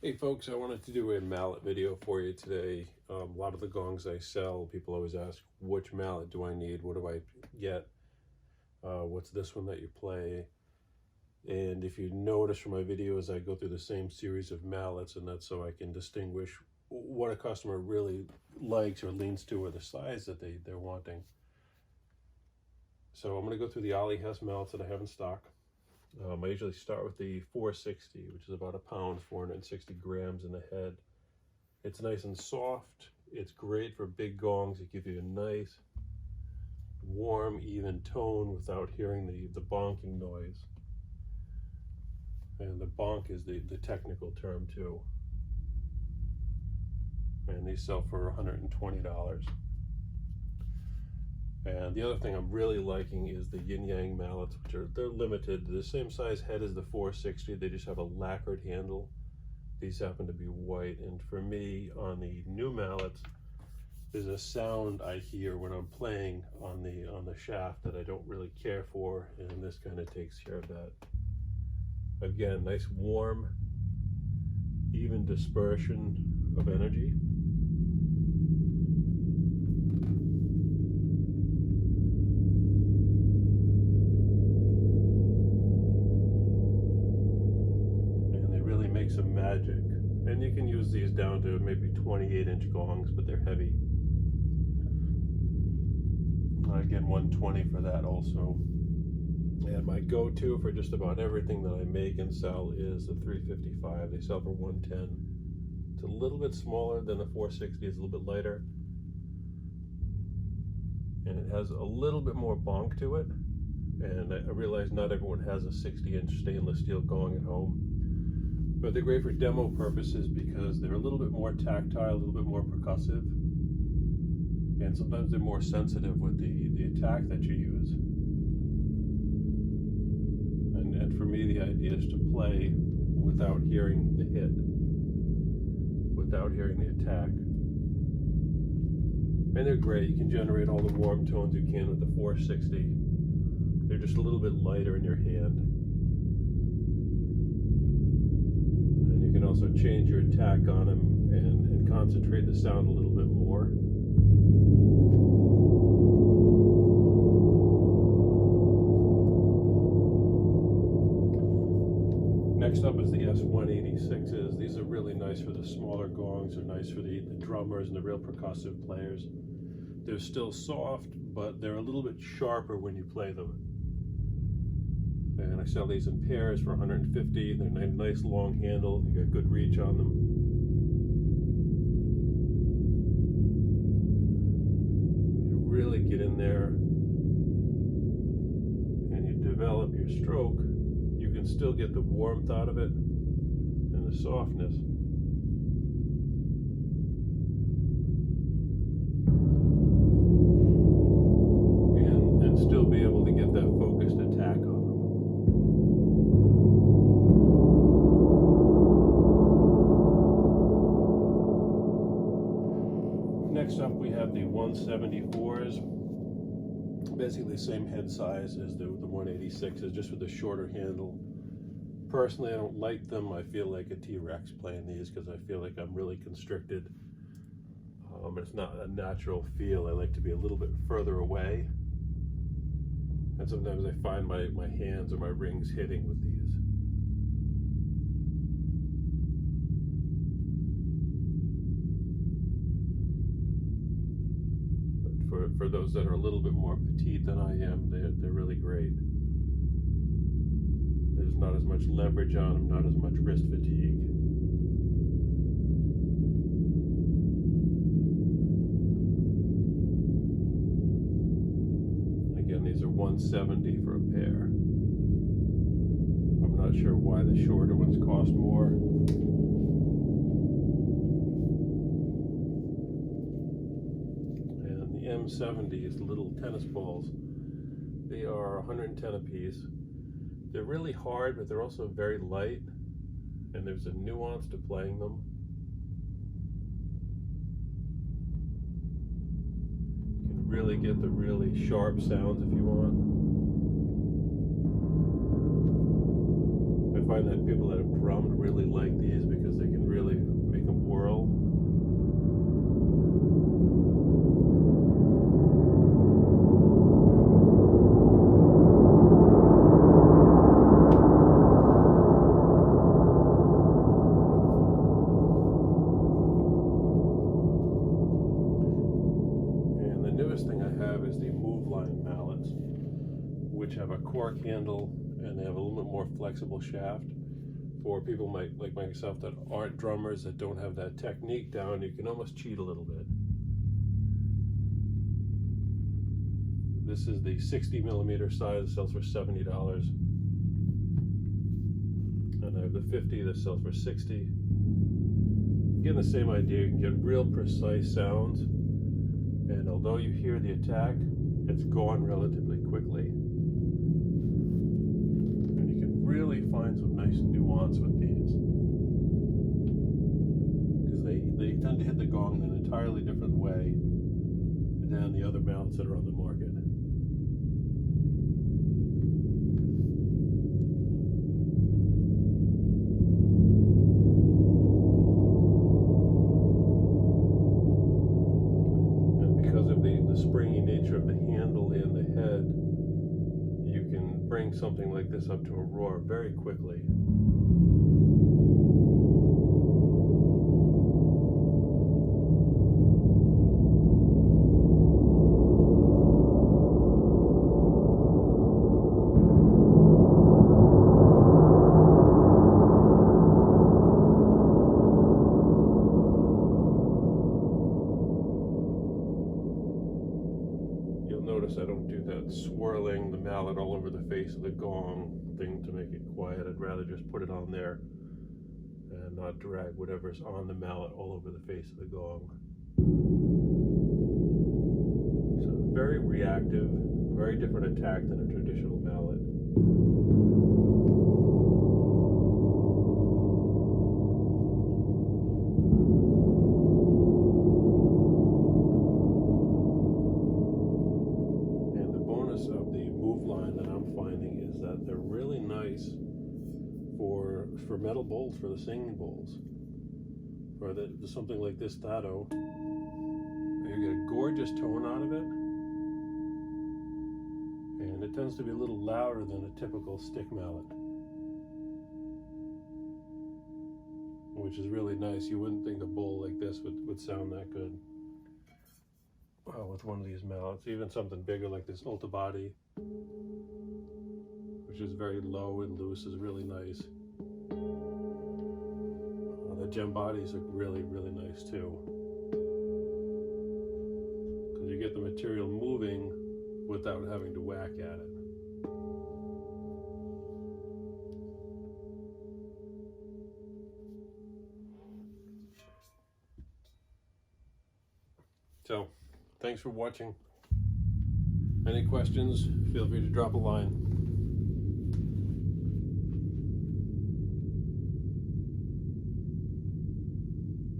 Hey folks, I wanted to do a mallet video for you today. A lot of the gongs I sell, people always ask, which mallet do I need? What do I get? What's this one that you play? And if you notice from my videos, I go through the same series of mallets, and that's so I can distinguish what a customer really likes or leans to, or the size that they're wanting. So I'm going to go through the Olli Hess mallets that I have in stock. I usually start with the 460, which is about a pound, 460 grams in the head. It's nice and soft. It's great for big gongs. It gives you a nice, warm, even tone without hearing the bonking noise. And the bonk is the technical term too. And these sell for $120. And the other thing I'm really liking is the yin yang mallets, which they're limited. They're the same size head as the 460. They just have a lacquered handle. These happen to be white. And for me, on the new mallets, there's a sound I hear when I'm playing on the shaft that I don't really care for, and this kind of takes care of that. Again, nice warm, even dispersion of energy. Some magic. And you can use these down to maybe 28-inch gongs, but they're heavy. Again, 120 for that also. And my go-to for just about everything that I make and sell is the 355. They sell for 110. It's a little bit smaller than the 460. It's a little bit lighter, and it has a little bit more bonk to it. And I realize not everyone has a 60-inch stainless steel gong at home, but they're great for demo purposes because they're a little bit more tactile, a little bit more percussive, and sometimes they're more sensitive with the attack that you use. And for me, the idea is to play without hearing the hit, without hearing the attack. And they're great. You can generate all the warm tones you can with the 460. They're just a little bit lighter in your hand. You can also change your attack on them and concentrate the sound a little bit more. Next up is the S186s. These are really nice for the smaller gongs. They're nice for the drummers and the real percussive players. They're still soft, but they're a little bit sharper when you play them. And I sell these in pairs for $150. They're a nice long handle. You got good reach on them. When you really get in there and you develop your stroke, you can still get the warmth out of it and the softness. And still be able to get that focused attack on them. Next up, we have the 174s. Basically the same head size as the 186s, just with a shorter handle. Personally, I don't like them. I feel like a T-Rex playing these because I feel like I'm really constricted. It's not a natural feel. I like to be a little bit further away. And sometimes I find my hands or my rings hitting with these. For those that are a little bit more petite than I am, they're really great. There's not as much leverage on them, not as much wrist fatigue. Again, these are $170 for a pair. I'm not sure why the shorter ones cost more. M70s, the little tennis balls, they are 110 a piece. They're really hard, but they're also very light, and there's a nuance to playing them. You can really get the really sharp sounds if you want. I find that people that have drummed really like these because they can really really make them whirl. And the newest thing I have is the move line mallets, which have a cork handle and they have a little bit more flexible shaft. For people like myself that aren't drummers, that don't have that technique down, you can almost cheat a little bit. This is the 60mm size, that sells for $70. And I have the 50 that sells for $60. Again, the same idea, you can get real precise sounds, and although you hear the attack, it's gone relatively quickly. Really find some nice nuance with these, because they tend to hit the gong in an entirely different way than the other mallets that are on the market. And because of the springy nature of the handle and the head, you can bring something like this up to a roar very quickly. Notice I don't do that swirling the mallet all over the face of the gong thing to make it quiet. I'd rather just put it on there and not drag whatever's on the mallet all over the face of the gong. So very reactive, very different attack than a traditional mallet. Of the move line that I'm finding is that they're really nice for metal bowls, for the singing bowls, for something like this Thado. You get a gorgeous tone out of it, and it tends to be a little louder than a typical stick mallet, which is really nice. You wouldn't think a bowl like this would sound that good with one of these mallets. Even something bigger like this Ulta Body, which is very low and loose, is really nice. The gem bodies look really, really nice too, because you get the material moving without having to whack at it. So, thanks for watching. Any questions, feel free to drop a line.